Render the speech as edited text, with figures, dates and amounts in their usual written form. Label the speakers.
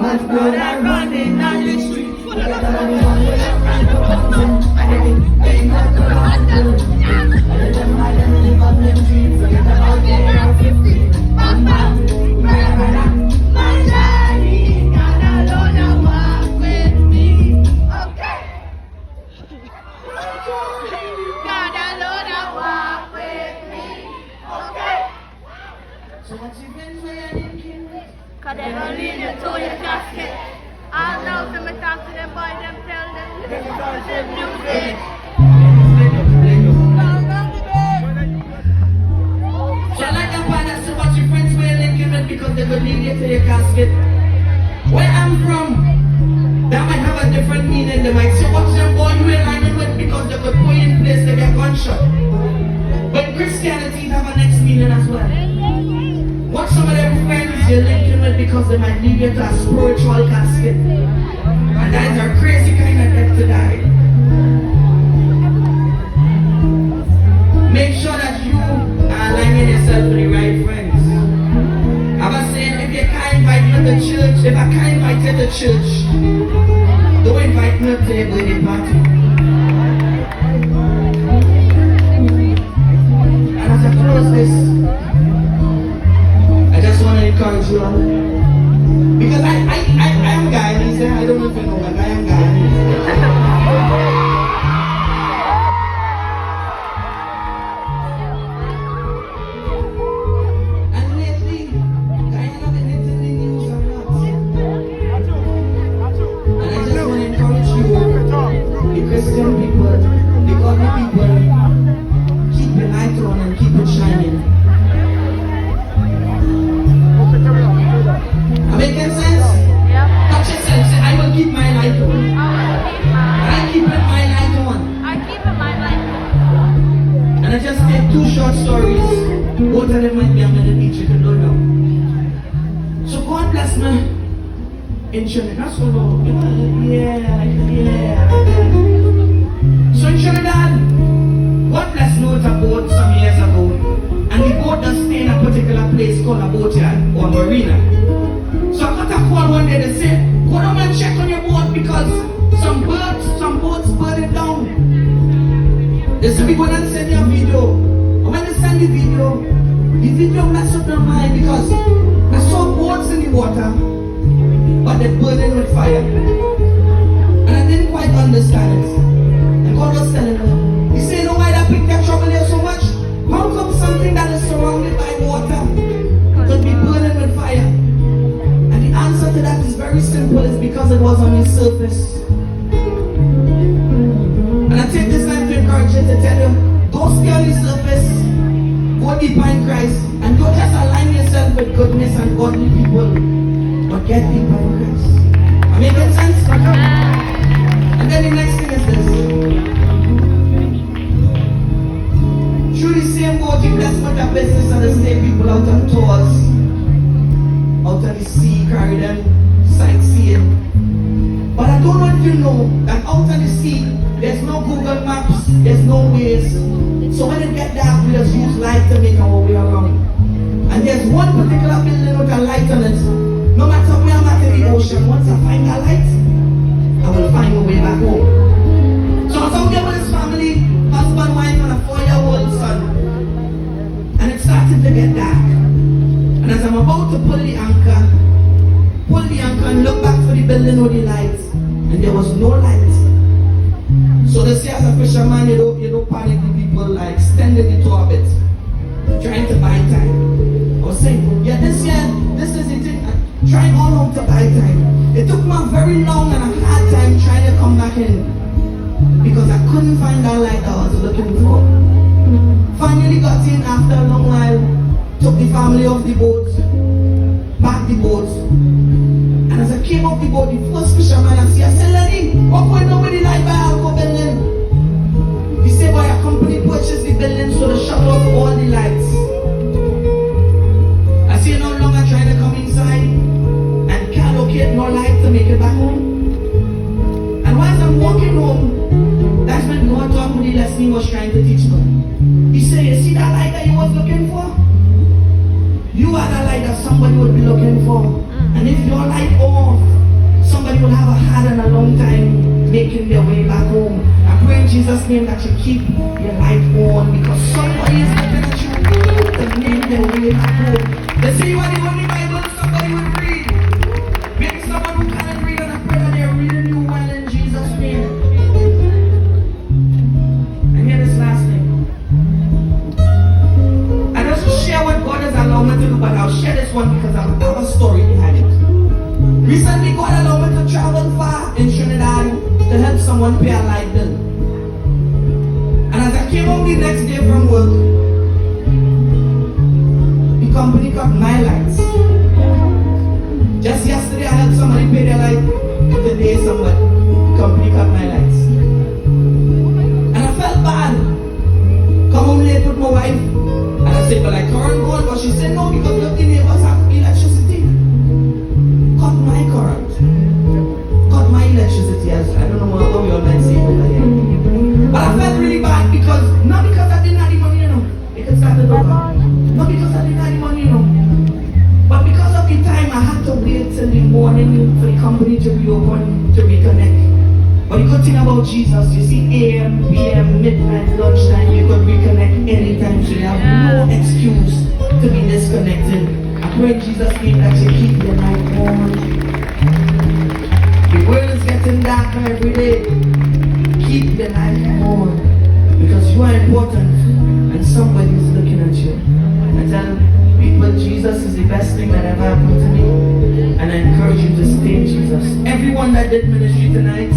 Speaker 1: much blood I running on the street. We got the money on the left and the mountain. And they ain't got the mountain. And them hide and live on them dreams. We got the all day at 50. Bam bam, bam, my journey. God alone walk with me. Okay. God alone walk with me. Okay. So what's your friends way and thinking? Cause they don't lead you to your casket. All now to me talk to them boy, them tell them this is the music. So like a partner, so what's your friends way and thinking? Because they will lead you to your casket. Where I'm from, that might have a different meaning. They might say what's your boy you aligning with because they could put you in place to get gunshot. But Christianity have a next meaning as well. What some of them friends you're linking with because they might lead you to a spiritual casket. And that is a crazy kind of death to die. Make sure that you are aligning yourself with the right friends. I was saying if you can't invite me to church, if I can't invite you to church, don't invite me to your wedding party. And as I close this, I just want to encourage you all. Because I am Guyanese. I don't know if you know, but I am Guyanese. And lately, Guyana been hitting the news a lot. And I just want to encourage you, the Christian people, the godly people, keep your light on and keep it shining. Making sense? Yeah. Touch yourself. Say, I will keep my light on. I keep my light on.
Speaker 2: I keep my light on.
Speaker 1: And I just take two short stories. Both of them might be a minute each. You can don't know. So God bless me in Trinidad. That's what yeah. So in Trinidad, God bless me with a boat some years ago. And the boat does stay in a particular place called a boatyard or marina. So I got a call one day, they say, go down and check on your boat because some boats burning down. They said, we go and send you a video. And when they send the video messed up their mind because I saw boats in the water, but they're burning with fire. And I didn't quite understand it. And God was telling me, He said, you know why that picked that trouble here so much? How come something that is surrounded by water could be burning with fire? The answer to that is very simple. It's because it was on the surface. And I take this time to encourage you to tell you, don't stay on the surface, go deeper in Christ, and don't just align yourself with goodness and godly people, but get deeper in Christ. Am I making sense? And then the next thing is this. Through the same boat, you bless with your business and the same people out on tours. Out on the sea, carry them sightseeing. But I don't know if you know that out on the sea, there's no Google Maps, there's no ways. So when it gets dark, we just use light to make our way around. And there's one particular building with a light on it. No matter where I'm at in the ocean, once I find that light, I will find a way back home. So I was out there with his family, husband, wife, and a 4-year-old son. And it started to get dark. And as I'm about to pull the anchor and look back for the building with the lights, and there was no light. So they say as a fisherman, you don't panic the people like extending it orbit, trying to buy time. I was saying, yeah, this is the thing, I'm trying all out to buy time. It took me a very long and a hard time trying to come back in because I couldn't find that light I was looking for. Finally got in after a long while, took the family off the boat, back the boat, and as I came off the boat, the first fisherman I see, I said, Lenny, what going on with the light by Alco building? He said, boy, a company purchased the building so they shut off all the lights. I see you no longer trying to come inside and can't locate no light to make it back home. And while I'm walking home, that's when God taught me the lesson He was trying to teach me. He said, you see that light that you was looking for? You are the light that somebody would be looking for. And if your light off, making their way back home. I pray in Jesus' name that you keep your light on, because somebody is looking at you to make their way back home. They say you are the only Bible somebody will read. Maybe someone who cannot read, and I pray that they're reading you well in Jesus' name. And hear this last thing. I just share what God has allowed me to do, but I'll share this one because I have a story behind it. Recently, God allowed me to travel far in Trinidad to help someone pay a light bill. And as I came home the next day from work, the company cut my lights. Just yesterday, I helped somebody pay their light. Today, somebody, the company cut my lights. And I felt bad. Come home late with my wife. And I said, but I can't go on. But she said, no, because look, the neighbors have electricity. Cut my current. Cut my electricity. I don't know what we all might say over here. But I felt really bad because, not because I didn't have the money, you know. It could start the door. Not because I didn't have the money, you know. But because of the time, I had to wait till the morning for the company to reopen, to reconnect. But the good thing about Jesus, you see, AM, PM, midnight, lunchtime, you could reconnect anytime, so you have no excuse to be disconnected. I pray in Jesus' name that you keep your light on. The world is getting darker every day. Keep your light on, because you are important and somebody is looking at you. I tell people Jesus is the best thing that ever happened to me, and I encourage you to stay in Jesus. Everyone that did ministry tonight,